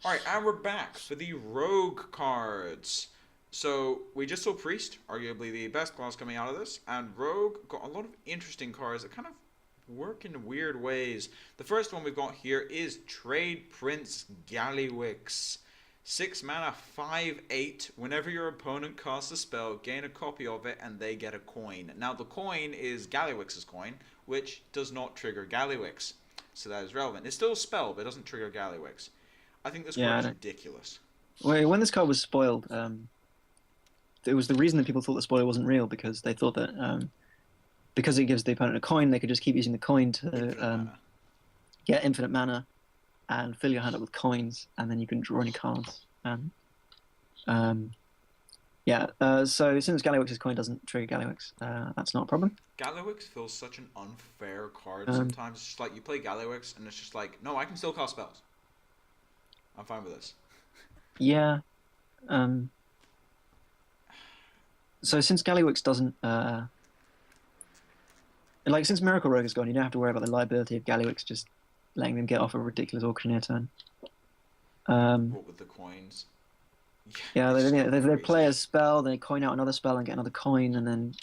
Alright, and we're back for the Rogue cards. So, we just saw Priest, arguably the best class coming out of this, and Rogue got a lot of interesting cards that kind of work in weird ways. The first one we've got here is Trade Prince Gallywix. 6 mana, 5/8. Whenever your opponent casts a spell, gain a copy of it and they get a coin. Now, the coin is Gallywix's coin, which does not trigger Gallywix. So that is relevant. It's still a spell, but it doesn't trigger Gallywix. I think this Yeah, card I is know. ridiculous. When this card was spoiled, it was the reason that people thought the spoiler wasn't real because they thought that because it gives the opponent a coin, they could just keep using the coin to Infinite mana. get infinite mana and fill your hand up with coins, and then you can draw any cards. Um, yeah, so since Gallywix's coin doesn't trigger Gallywix, that's not a problem. Gallywix feels such an unfair card Um, sometimes. It's just like you play Gallywix and it's just like, no, I can still cast spells. I'm fine with this. yeah. Um, so since Gallywix doesn't, since Miracle Rogue is gone, you don't have to worry about the liability of Gallywix just letting them get off a ridiculous auctioneer turn. Um, What with the coins? Yeah, yeah, it's just got they play crazy. a spell, they coin out another spell and get another coin, and then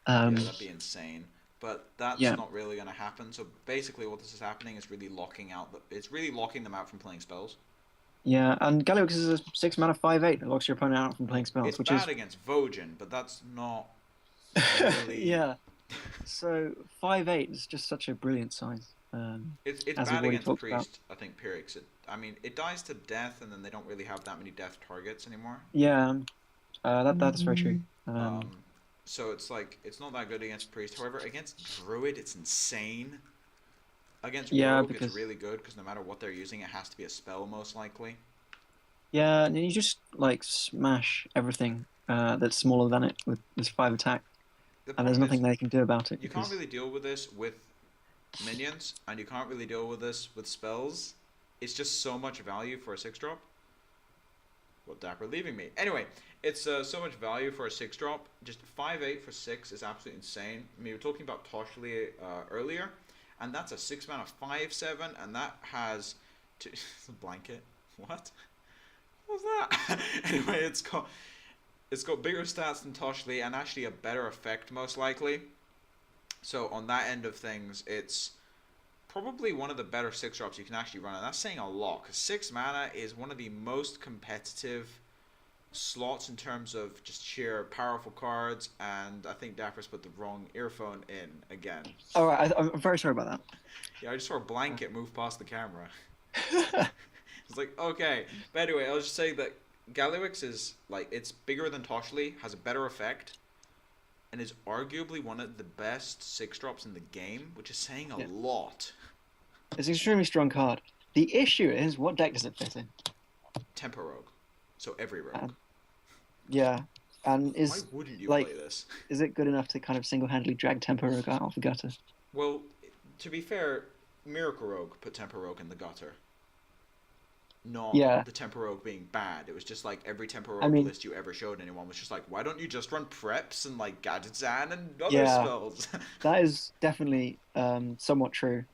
Yeah, um, that'd be insane. But that's yeah, not really going to happen. So basically, what this is happening is really locking out. It's really locking them out from playing spells. yeah. And Gallywix is a 6 mana 5/8 that locks your opponent out from playing It's spells, which bad is against Vojin, but that's not really. yeah. So 5/8 is just such a brilliant size, It's as we've bad already against talked about. Priest, I think, Pyrrhic. I mean, it dies to death, and then they don't really have that many death targets anymore. Yeah, that's very true. Um, so it's like it's not that good against Priest. However, against Druid, it's insane. Against Yeah, Rogue, it's because really good because no matter what they're using, it has to be a spell most likely. yeah, and you just like smash everything that's smaller than it with this 5 attack, The and there's problem is nothing they can do about it you can't because really deal with this with minions, and you can't really deal with this with spells. It's just so much value for a 6 drop. Well, Dapper leaving me. Anyway, it's so much value for a 6 drop. Just 5/8 for 6 is absolutely insane. I mean, we were talking about Toshli earlier, and that's a 6 mana 5/7, and that has two, a blanket. What? What was that? Anyway, it's got bigger stats than Toshli and actually a better effect most likely. So on that end of things, it's probably one of the better 6 drops you can actually run, and that's saying a lot because 6 mana is one of the most competitive slots in terms of just sheer powerful cards. And I think Dapper's put the wrong earphone in again. all right, I'm very sorry about Yeah, I just saw a blanket move past the camera. that. It's like okay, but anyway, I'll just say that Gallywix is like it's bigger than Toshli, has a better effect, and is arguably one of the best 6 drops in the game, which is saying a Yeah, lot. it's an extremely strong card. The issue is what deck does it fit in? Tempo Rogue. So every rogue. Um, yeah, and Why wouldn't you like play this? is it good enough to kind of single-handedly drag Tempo Rogue out of the gutter? Well, to be fair, Miracle Rogue put Tempo Rogue in the gutter. Not Yeah, the Tempo Rogue being bad. It was just like every Tempo I Rogue mean, list you ever showed anyone was just like, why don't you just run preps and like Gadgetzan and other yeah, spells? that is definitely somewhat true.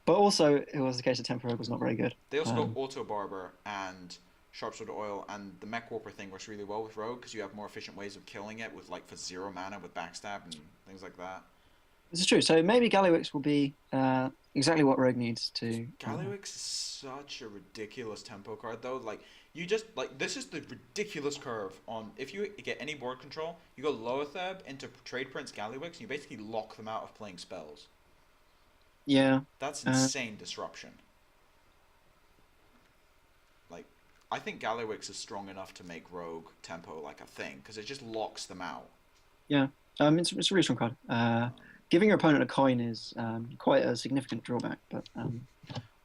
But also, it was the case that Tempo Rogue was not very good. They also got Um, Auto Barber and Sharpsword Oil, and the Mech Warper thing works really well with Rogue because you have more efficient ways of killing it with like for 0 mana with Backstab and things like that. this is true. So maybe Gallywix will be exactly what Rogue needs to. Gallywix is such a ridiculous tempo card though. Like you just like this is the ridiculous curve on if you get any board control, you go Loatheb into Trade Prince Gallywix and you basically lock them out of playing spells. Yeah, That's uh, insane disruption. Like I think Gallywix is strong enough to make Rogue tempo like a thing because it just locks them out. yeah. It's a really strong card. Giving your opponent a coin is quite a significant drawback, but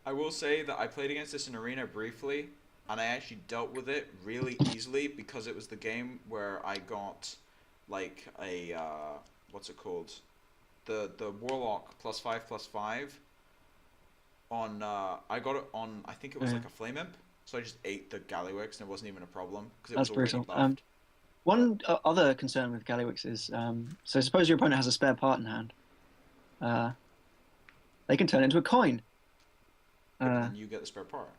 I will say that I played against this in Arena briefly, and I actually dealt with it really easily because it was the game where I got like a what's it called? The Warlock +5/+5 on I got it on I think it was yeah, like a Flame Imp, so I just ate the Gallywix and it wasn't even a problem because it was that's already brutal. buffed. But One other concern with Gallywix is so suppose your opponent has a spare part in hand, uh, they can turn it into a coin. Yeah, but Uh, then you get the spare part.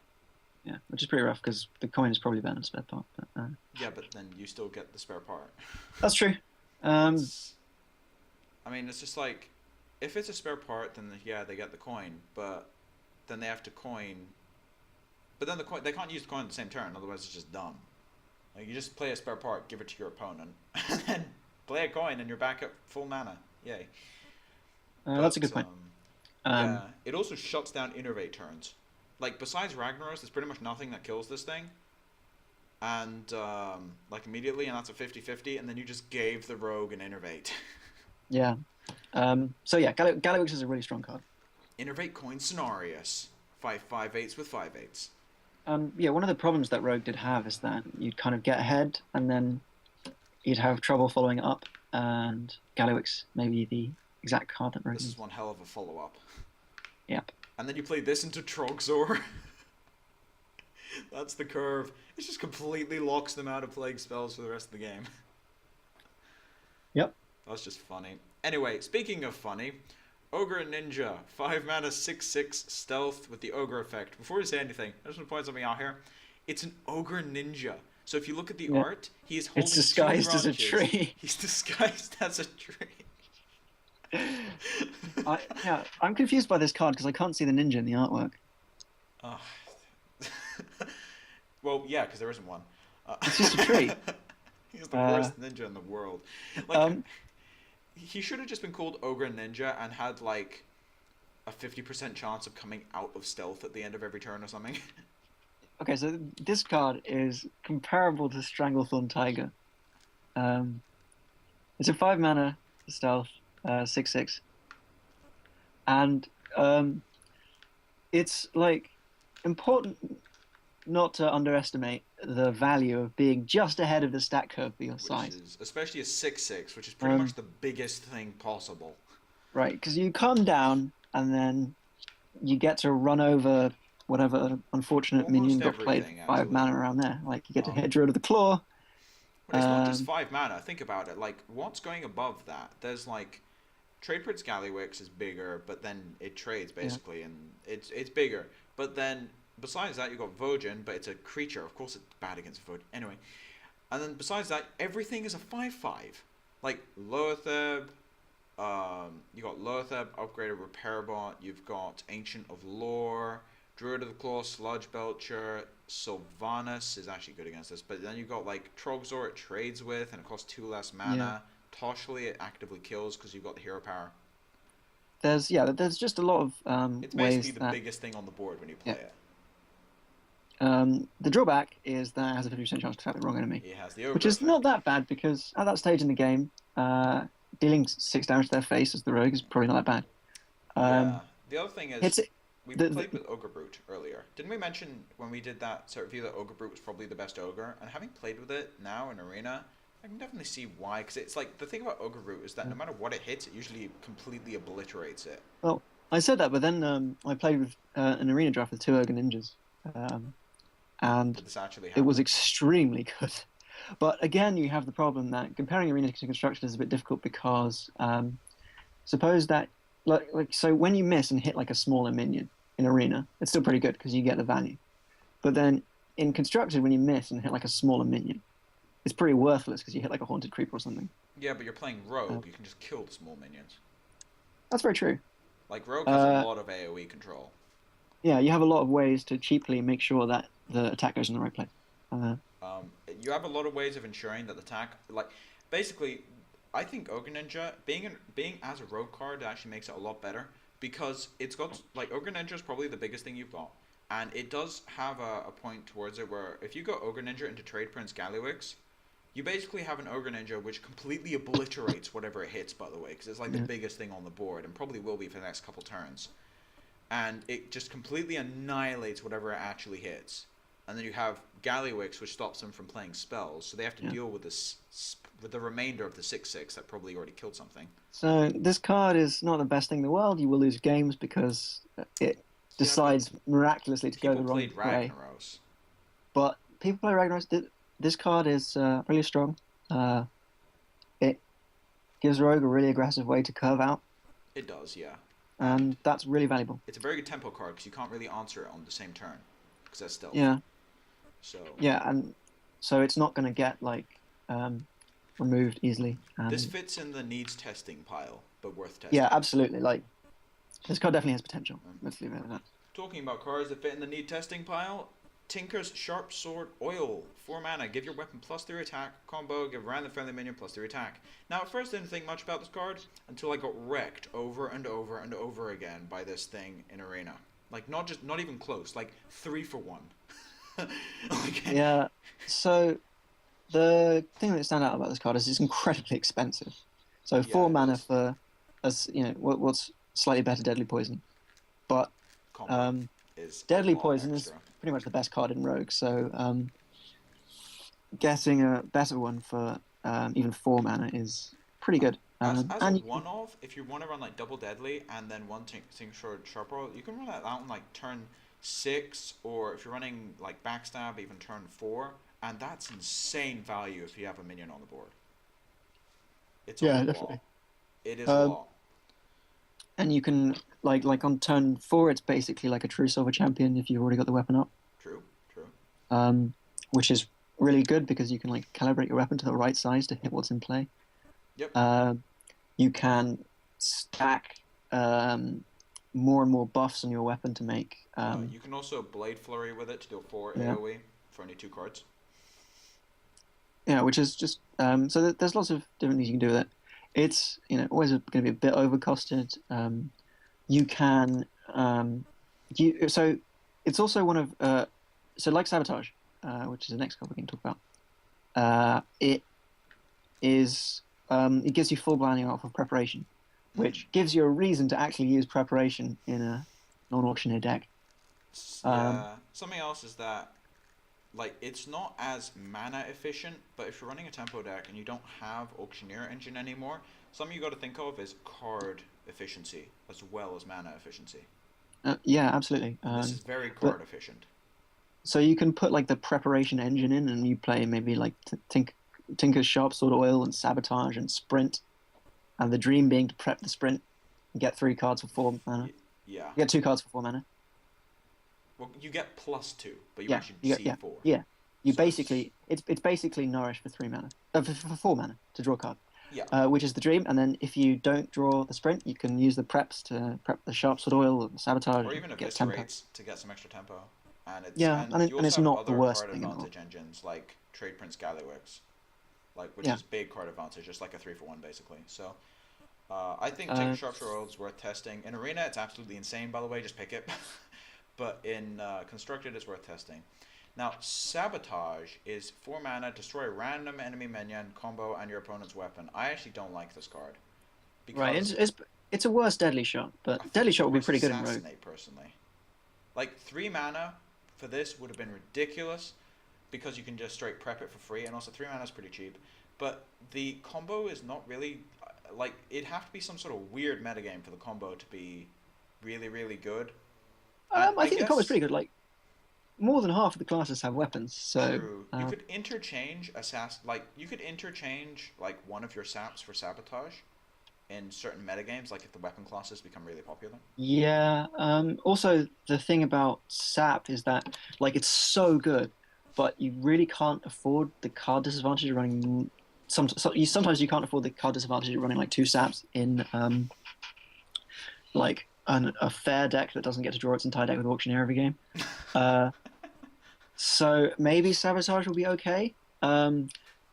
yeah, which is pretty rough because the coin is probably better than spare part. But Yeah, but then you still get the spare part. that's true. Um, It's, I mean, it's just like, if it's a spare part, then yeah, they get the coin, but then they have to coin. But then the coin, they can't use the coin at the same turn, otherwise it's just dumb. Like you just play a spare part, give it to your opponent, and then play a coin, and you're back at full mana. Yay! that's a But good point. yeah, Um, it also shuts down innervate turns. Like besides Ragnaros, there's pretty much nothing that kills this thing. And like immediately, and that's a 50-50, and then you just gave the rogue an innervate. yeah. So yeah, Gallywix is a really strong card. Innervate coin scenarios. 5/5/8s with 5/8s. Yeah, one of the problems that Rogue did have is that you'd kind of get ahead and then you'd have trouble following it up, and Gallywix may be the exact card that Rogue This is needs. one hell of a follow up. Yep. And then you play this into Trogzor. That's the curve. It just completely locks them out of plague spells for the rest of the game. Yep. That's just funny. Anyway, speaking of funny, Ogre Ninja, 5 mana, 6/6 stealth with the Ogre effect. Before we say anything, I just want to point something out here. It's an Ogre Ninja. So if you look at the Yeah. art, he is holding It's disguised two as a branches. tree. He's disguised as a tree. I'm confused by this card because I can't see the ninja in the artwork. Oh. Well, yeah, because there isn't one. It's just a tree. He's the worst ninja in the world. Like, Um, he should have just been called Ogre Ninja and had like a 50% chance of coming out of stealth at the end of every turn or something. okay, so this card is comparable to Stranglethorn Tiger. It's a 5 mana stealth, 6/6, and it's like important not to underestimate the value of being just ahead of the stat curve for your Which size. is especially a 6/6, which is pretty much the biggest thing possible. Right, because you come down and then you get to run over whatever unfortunate Almost minion got played everything, 5 actually. mana around there. Like you get to Um, hit Druid of the Claw. But it's not just Um, 5 mana. Think about it. Like, what's going above that? There's like Trade Prince Gallywix is bigger, but then it trades basically, and it's bigger. But then besides that, you've got Vojin, but it's a creature. Of course, it's bad against Vojin. Anyway, and then besides that, everything is a 5/5. Like Loatheb, you got Loatheb, upgraded Repair Bot. You've got Ancient of Lore, Druid of the Claw, Sludge Belcher. Sylvanas is actually good against this, but then you've got like Trogzor it trades with, and it costs 2 less mana. Toshli it actively kills because you've got the hero power. there's just a lot of It's ways basically the that biggest thing on the board when you play it. the drawback is that it has a 50% chance to attack the wrong enemy, It has the ogre which is effect. not that bad because at that stage in the game, dealing 6 damage to their face as the rogue is probably not that bad. Yeah. The other thing is, It's we the- played with Ogre Brute earlier. Didn't we mention when we did that sort of view that Ogre Brute was probably the best ogre? And having played with it now in Arena, I can definitely see why. Because it's like, the thing about Ogre Brute is that no matter what it hits, it usually completely obliterates it. Well, I said that, but then I played with an arena draft with 2 Ogre Ninjas, and Did this actually it happen? was extremely good. But again, you have the problem that comparing arena to construction is a bit difficult because suppose that like so when you miss and hit like a smaller minion in arena, it's still pretty good because you get the value. But then in constructed, when you miss and hit like a smaller minion, it's pretty worthless because you hit like a haunted creeper or something. Yeah, but you're playing Rogue, you can just kill the small minions. That's very true. Like, Rogue has a lot of AoE control. Yeah, you have a lot of ways to cheaply make sure that the attack goes in the right place. You have a lot of ways of ensuring that the attack, like, basically, I think Ogre Ninja, being as a rogue card actually makes it a lot better, because it's got, like, Ogre Ninja is probably the biggest thing you've got, and it does have a point towards it where if you go Ogre Ninja into Trade Prince Gallywix, you basically have an Ogre Ninja which completely obliterates whatever it hits, by the way, because it's like the biggest thing on the board, and probably will be for the next couple turns. And it just completely annihilates whatever it actually hits. And then you have Gallywix, which stops them from playing spells, so they have to deal with this with the remainder of the 6/6 that probably already killed something. So this card is not the best thing in the world. You will lose games because it decides miraculously to go the People wrong played way. Ragnaros. But people play Ragnaros. This card is really strong. It gives Rogue a really aggressive way to curve out. It does, yeah. and that's really valuable. It's a very good tempo card because you can't really answer it on the same turn because that's stealth. Yeah, So yeah, and so it's not going to get like removed easily. this And fits in the needs testing pile, but worth yeah, testing. absolutely. Like this card definitely has potential. Um, Let's leave it at that. Talking about cards that fit in the need testing pile, Tinker's Sharp Sword Oil, 4 mana, give your weapon +3 attack, combo, give random friendly minion +3 attack. Now at first I didn't think much about this card until I got wrecked over and over and over again by this thing in Arena. Like not even close, like 3 for 1. Like, Yeah. So the thing that stands out about this card is it's incredibly expensive. So yeah, 4 mana is. for what's slightly better Deadly Poison, but Combo um, is a Deadly lot Poison is extra. pretty much the best card in Rogue. So getting a better one for even 4 mana is pretty good. As a And you can, one-off, if you want to run like double deadly and then one thing short sharp roll, you can run that out on like turn 6, or if you're running like backstab, even turn 4, and that's insane value if you have a minion on the board. It's a yeah, lot. definitely. It is a Um, lot. and you can like on turn 4, it's basically like a true silver champion if you've already got the weapon up. True, true. Which is really good because you can like calibrate your weapon to the right size to hit what's in play. Yep. You can stack more and more buffs on your weapon to make. You can also Blade Flurry with it to do 4 Yeah, AoE for only 2 cards. yeah, which is just there's lots of different things you can do with it. It's always going to be a bit overcosted. You can so it's also one of so like Sabotage, which is the next card we can talk about. It is it gives you full blinding off of preparation, which gives you a reason to actually use preparation in a non-auctioneer deck. Um, Yeah. Something else is that like it's not as mana efficient, but if you're running a tempo deck and you don't have auctioneer engine anymore, something you got to think of is card efficiency as well as mana efficiency. yeah, absolutely. And this is very But card efficient. so you can put like the preparation engine in, and you play maybe like Tinker's Sharp Sword Oil and Sabotage and Sprint, and the dream being to prep the Sprint and get 3 cards for 4 mana. Yeah. You get 2 cards for 4 mana. Well, you get +2, but you Yeah, actually you get see 4. yeah. You So it's basically it's basically Nourish for 3 mana, for 4 mana to draw a card, yeah. which is the dream. And then if you don't draw the Sprint, you can use the preps to prep the Sharp Sword Oil or the Sabotage Or and even get tempo. eviscerates to get some extra tempo. Yeah, And you and also it's have not the other worst card thing in the world. advantage engines like Trade Prince Gallywix, like which Yeah. is big card advantage, just like a 3 for 1 basically. So I think Tinker Uh, Sharp Oil is worth testing. In Arena, it's absolutely insane. By the way, just pick it. But in Constructed, it's worth testing. Now, Sabotage is 4 mana, destroy a random enemy minion, combo, and your opponent's weapon. I actually don't like this card right, because it's a worse Deadly Shot, I but think Deadly it's Shot would be worse pretty good in Rogue. Assassinate personally. Like 3 mana for this would have been ridiculous because you can just straight prep it for free, and also 3 mana is pretty cheap. But the combo is not really like it'd have to be some sort of weird metagame for the combo to be really, really good. And I I think the combo's guess pretty good. Like more than half of the classes have weapons, so true. You could interchange you could interchange like one of your saps for sabotage in certain metagames, like if the weapon classes become really popular. yeah. Also, the thing about SAP is that like it's so good, but you really can't afford the card disadvantage of running. Sometimes you can't afford the card disadvantage of running like 2 SAPs in like a fair deck that doesn't get to draw its entire deck with auctioneer every game. Uh, so maybe Sabotage will be okay.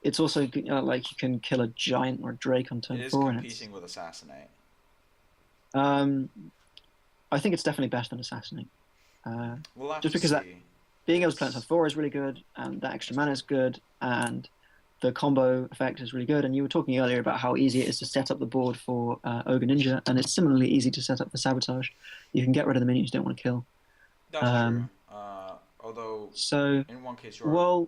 It's also like you can kill a giant or a drake on It turn is 4, and it's competing with assassinate. um, I think it's definitely better than Assassinate. Uh, We'll have just to because that see. being able to play on turn It's 4 is really good, and that extra that's mana true. is good, and the combo effect is really good. And you were talking earlier about how easy it is to set up the board for Ogre Ninja, and it's similarly easy to set up for Sabotage. You can get rid of the minions you don't want to kill. That's true. Um, Although so, in one case you are well,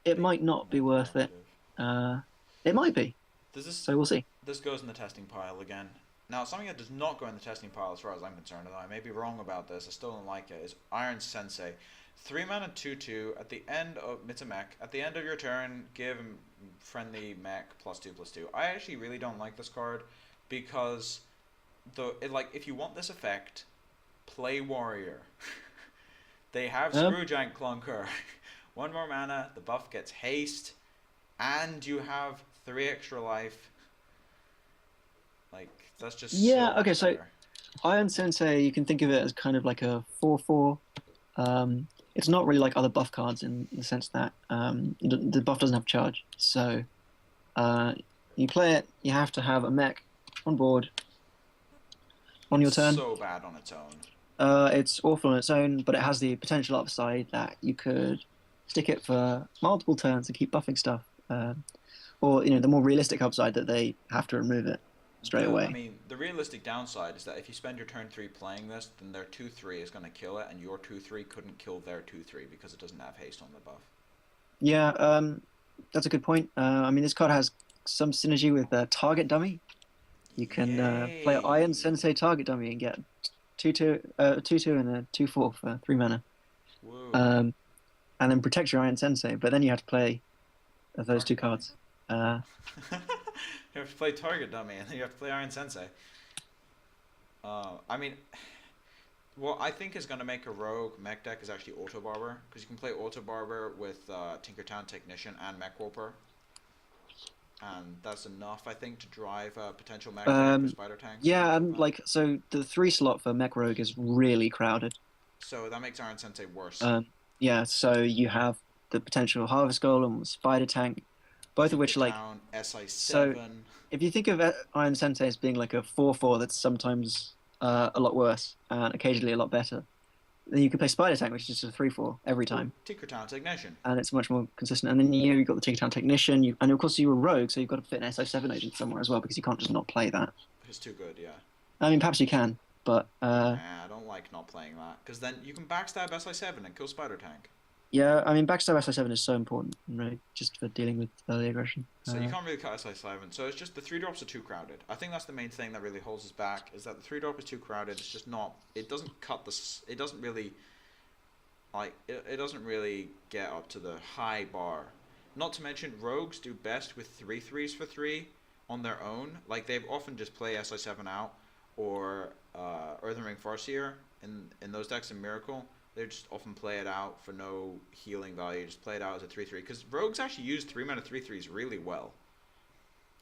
it big might not be net worth it. negative. Uh, it might be. Does this So we'll see. this goes in the testing pile again? Now, something that does not go in the testing pile, as far as I'm concerned, although I may be wrong about this, I still don't like it, is Iron Sensei. 3 mana 2/2 at the end of it's a mech. At the end of your turn, give friendly mech +2/+2. I actually really don't like this card because though, like if you want this effect, play warrior. They have Um, Screwgiant Clunker. One more mana, the buff gets haste, and you have 3 extra life. Like that's just so yeah. Okay. much So better. Iron Sensei, you can think of it as kind of like a 4/4. It's not really like other buff cards in the sense that the buff doesn't have charge. So uh, you play it, you have to have a mech on board on It's your turn. so bad on its own. It's awful on its own, but it has the potential upside that you could stick it for multiple turns and keep buffing stuff. Or the more realistic upside that they have to remove it straight I away. mean, the realistic downside is that if you spend your turn 3 playing this, then their 2/3 is going to kill it, and your 2/3 couldn't kill their 2/3 because it doesn't have haste on the buff. Yeah, that's a good point. I mean, this card has some synergy with Target Dummy. You can play Iron Yay! Sensei Target Dummy and get 2/2, and a 2/4 for 3 mana. Whoa. Um, and then protect your Iron Sensei, but then you have to play those two Target dummy. cards. Uh, You have to play Target Dummy, and then you have to play Iron Sensei. I mean, what I think is going to make a rogue mech deck is actually Auto Barber, because you can play Auto Barber with Tinkertown Technician and Mech Warper, and that's enough, I think, to drive a potential mech deck for um, Spider Tanks or yeah, something and like that. like so, the 3 slot for Mech Rogue is really crowded. So that makes Iron Sensei worse. Yeah, so you have the potential Harvest Golem, Spider Tank, both of which Tinkertown, so. SI7. If you think of Iron Sensei as being like a 4/4 that's sometimes a lot worse and occasionally a lot better, then you can play Spider Tank, which is just a 3/4 every Or time, Tinkertown Technician. and it's much more consistent. And then you've got the Tinkertown Technician, and of course you're a rogue, so you've got to fit an SO7 agent somewhere as well because you can't just not play that. It's too good, yeah. I mean, perhaps you can, but Nah, I don't like not playing that, because then you can backstab SI7 and kill Spider Tank. yeah, I mean, backstab SO7 is so important, right? Just for dealing with early aggression. So you can't really cut SI7. So it's just the 3 drops are too crowded. I think that's the main thing that really holds us back, is that the 3 drop is too crowded. It's just not. It doesn't cut the. It doesn't really. Like it doesn't really get up to the high bar. Not to mention, rogues do best with 3/3s for 3 on their own. Like they've often just play SI7 out, or Earthen Ring Farseer in those decks in Miracle. They just often play it out for no healing value. Just play it out as a 3/3. Because rogues actually use 3 mana 3/3s really well.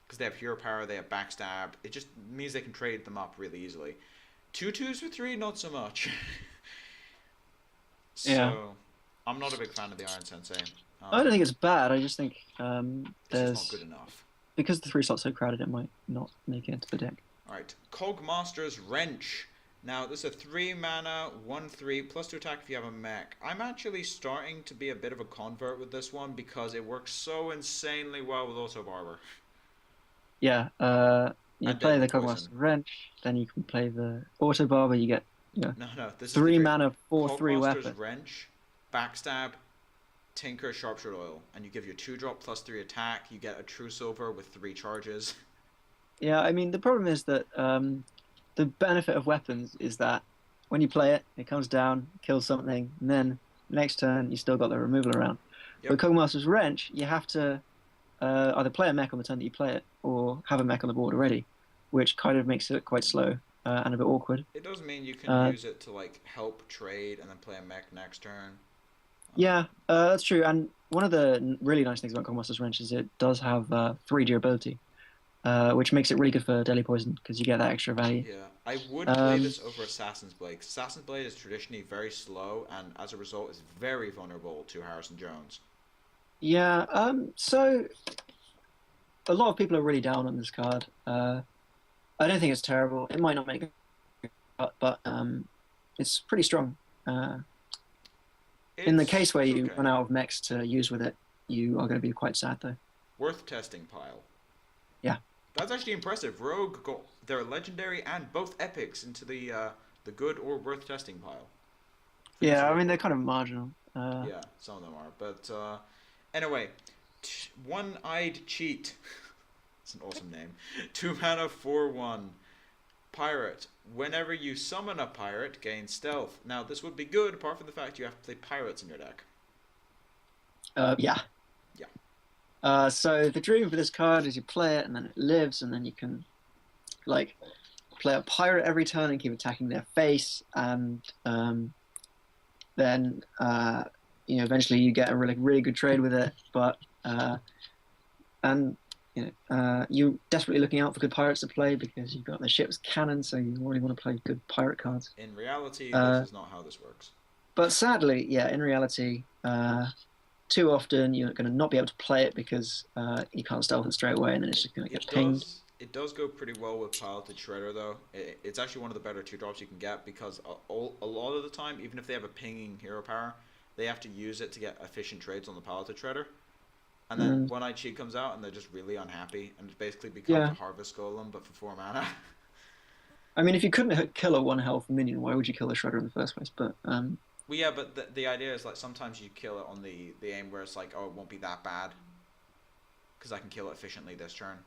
Because they have hero power, they have backstab. It just means they can trade them up really easily. 2/2s for 3, not so much. Yeah, So, I'm not a big fan of the Iron Sensei. I don't think it's bad. I just think It's just not good there's enough. because the 3 slot's so crowded, it might not make it into the deck. Alright, Cogmaster's Wrench. Now, this is a 3 mana, 1/3, plus 2 attack if you have a mech. I'm actually starting to be a bit of a convert with this one because it works so insanely well with Auto Barber. Yeah, you And play Deadly the Poison. Cogmaster Wrench, then you can play the Auto Barber. You get No, this is the three trick. mana 4/3 Cogmaster's weapon. Wrench, Backstab, Tinker, Sharpshooter Oil. And you give your 2 drop plus 3 attack. You get a True Silver with 3 charges. Yeah, I mean the problem is that the benefit of weapons is that when you play it, it comes down, kills something, and then next turn you still got the removal around. Yep. With Cogmaster's Wrench, you have to either play a mech on the turn that you play it, or have a mech on the board already, which kind of makes it quite slow and a bit awkward. It does mean you can Uh, use it to like help trade and then play a mech next turn. yeah, that's true. And one of the really nice things about Cogmaster's Wrench is it does have 3 durability, which makes it really good for Deadly Poison because you get that extra value. Yeah, I would play Um, this over Assassin's Blade. 'Cause Assassin's Blade is traditionally very slow and as a result is very vulnerable to Harrison Jones. yeah, so a lot of people are really down on this card. I don't think it's terrible. It might not make a cut, but it's pretty strong. In the case where It's you okay. run out of mechs to use with it, you are going to be quite sad though. Worth testing pile. Yeah. That's actually impressive. Rogue got their legendary and both epics into the good or worth testing pile. Yeah, I really mean they're cool. kind of marginal. Yeah, some of them are. But anyway, One-Eyed Cheat. It's an awesome name. 2 mana 4/1. Pirate. Whenever you summon a pirate, gain stealth. Now this would be good, apart from the fact you have to play pirates in your deck. Yeah. Yeah. So the dream for this card is you play it and then it lives, and then you can like play a pirate every turn and keep attacking their face, and then eventually you get a really good trade with it. But and you're desperately looking out for good pirates to play because you've got the ship's cannon, so you really want to play good pirate cards. In reality, this is not how this works. But sadly, yeah, in reality, too often you're going to not be able to play it because you can't stealth it straight away, and then it's just going to get pinged. It does go pretty well with Piloted Shredder, though. It's actually one of the better 2-drops you can get because a lot of the time, even if they have a pinging hero power, they have to use it to get efficient trades on the Piloted Shredder. And then One-Eyed Cheat comes out, and they're just really unhappy, and it basically becomes a Harvest Golem, but for 4 mana. I mean, if you couldn't kill a 1 health minion, why would you kill the Shredder in the first place? But well, yeah, but the idea is like sometimes you kill it on the aim where it's like, oh, it won't be that bad because I can kill it efficiently this turn,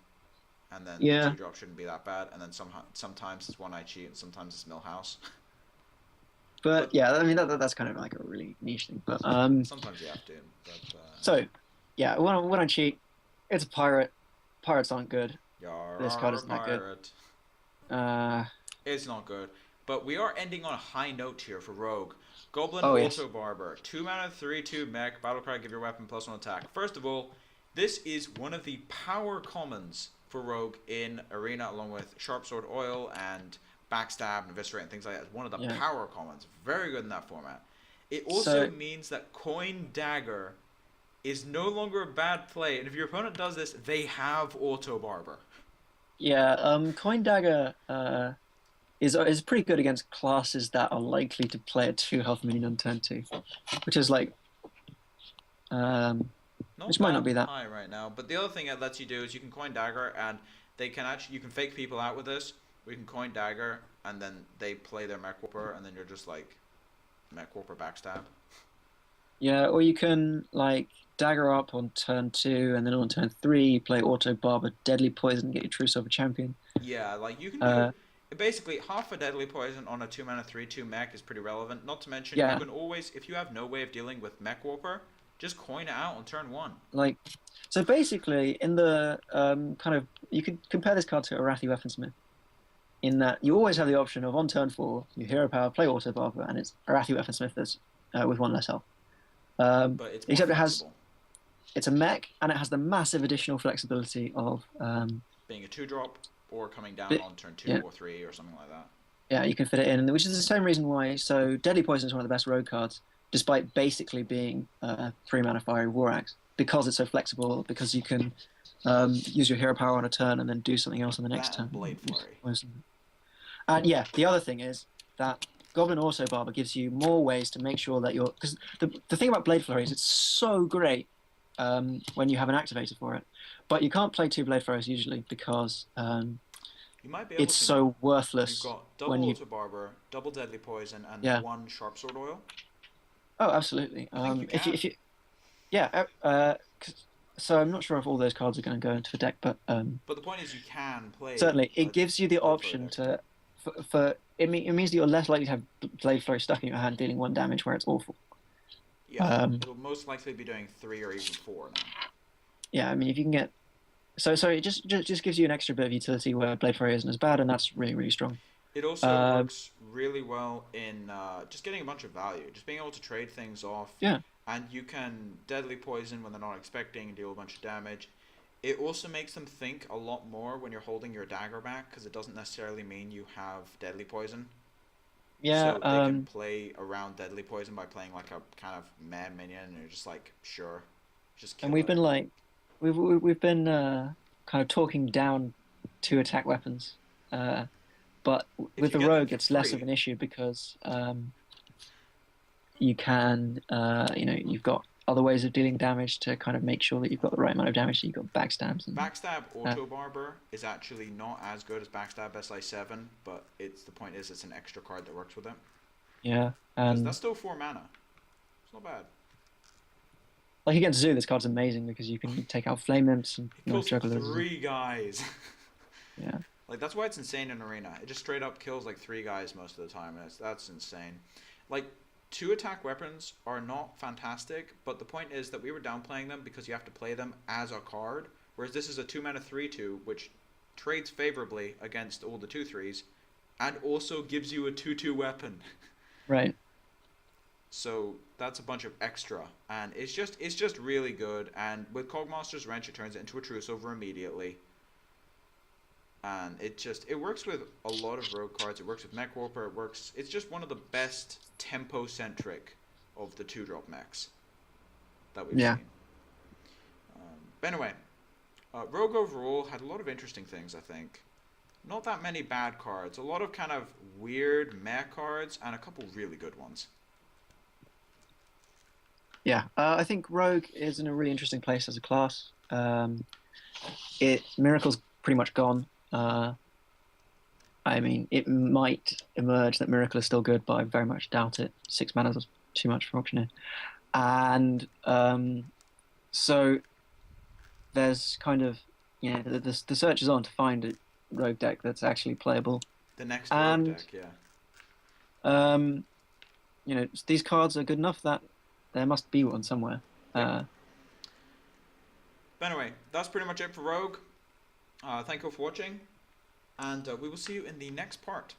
and then the 2-drop shouldn't be that bad. And then sometimes it's One-Eyed Cheat, and sometimes it's Millhouse. But yeah, I mean that's kind of like a really niche thing. But sometimes you have to. But, so yeah, One-Eyed Cheat, it's a pirate. Pirates aren't good. This card isn't that good. It's not good. But we are ending on a high note here for Rogue. Goblin Barber. 2 mana, 3/2 mech. Battlecry, give your weapon +1 attack. First of all, this is one of the power commons for Rogue in Arena, along with Sharp Sword Oil and Backstab and Eviscerate and things like that. It's one of the power commons. Very good in that format. It also means that Coin Dagger is no longer a bad play. And if your opponent does this, they have Auto Barber. Yeah, Coin Dagger is pretty good against classes that are likely to play a 2 health minion on turn 2, which is like, which might not be that high right now. But the other thing it lets you do is you can Coin Dagger, and you can fake people out with this. We can Coin Dagger, and then they play their Mech Warper, and then you're just like Mech Warper Backstab. Yeah, or you can like Dagger up on turn 2, and then on turn 3 play Auto Barber, Deadly Poison, get your True Silver Champion. Yeah, like you can do basically half a Deadly Poison on a 2 mana 3/2 mech is pretty relevant. Not to mention you can always, if you have no way of dealing with Mech Warper, just coin it out on turn 1. Like, so basically in the kind of, you could compare this card to Arathi Weaponsmith, in that you always have the option of on turn 4 you hero power, play Auto Barber, and it's Arathi Weaponsmith that's with 1 less health. But it's except flexible. It's a mech, and it has the massive additional flexibility of being a 2-drop or coming down on turn 2 or 3 or something like that. Yeah, you can fit it in, which is the same reason why. So Deadly Poison is one of the best rogue cards, despite basically being 3 mana Fiery War Axe, because it's so flexible. Because you can use your hero power on a turn and then do something else on the next turn. Blade Flurry. And yeah, the other thing is that Goblin Auto Barber gives you more ways to make sure that because the thing about Blade Flurry is it's so great when you have an activator for it, but you can't play 2 Blade Flurries usually because you might be able it's so worthless. You've got double Auto Barber, double Deadly Poison, and 1 Sharp Sword Oil. Oh, absolutely. If you so I'm not sure if all those cards are going to go into the deck, but the point is you can play. Certainly, it gives you the option to. It means that you're less likely to have Blade Flurry stuck in your hand dealing 1 damage where it's awful. Yeah, it'll most likely be doing 3 or even 4 now. Yeah, I mean, if you can get... So it just gives you an extra bit of utility where Blade Flurry isn't as bad, and that's really, really strong. It also works really well in just getting a bunch of value. Just being able to trade things off. Yeah. And you can Deadly Poison when they're not expecting and deal a bunch of damage. It also makes them think a lot more when you're holding your dagger back, because it doesn't necessarily mean you have Deadly Poison. Yeah, so they can play around Deadly Poison by playing like a kind of mad minion, and you're just like, sure, just kill and we've it. been like, we've been kind of talking down 2 attack weapons, but with the rogue it's less of an issue because you can, you've got other ways of dealing damage to kind of make sure that you've got the right amount of damage. So you've got backstabs. Backstab Auto Barber is actually not as good as Backstab SI7, but the point is it's an extra card that works with it. Yeah, that's still 4 mana. It's not bad. Like against Zoo, this card's amazing because you can take out Flame Imps and jugglers. 3 guys. Yeah. Like that's why it's insane in Arena. It just straight up kills like 3 guys most of the time, and that's insane. Like 2 attack weapons are not fantastic, but the point is that we were downplaying them because you have to play them as a card, whereas this is a 2 mana 3/2, which trades favorably against all the 2/3s, and also gives you a 2/2 weapon. Right. So that's a bunch of extra, and it's just really good. And with Cogmaster's Wrench, it turns it into a Truce over immediately, and it works with a lot of rogue cards. It works with Mech Warper. It works. It's just one of the best tempo centric of the 2-drop mechs that we've Yeah. seen. But anyway, Rogue overall had a lot of interesting things. I think not that many bad cards. A lot of kind of weird mech cards, and a couple really good ones. Yeah. I think Rogue is in a really interesting place as a class. Miracle's pretty much gone. I mean, it might emerge that Miracle is still good, but I very much doubt it. 6 mana was too much for Auctioneer. And so there's kind of, the search is on to find a rogue deck that's actually playable. The next Rogue And deck, yeah. these cards are good enough that there must be one somewhere. Yep. But anyway, that's pretty much it for Rogue. Thank you for watching, and we will see you in the next part.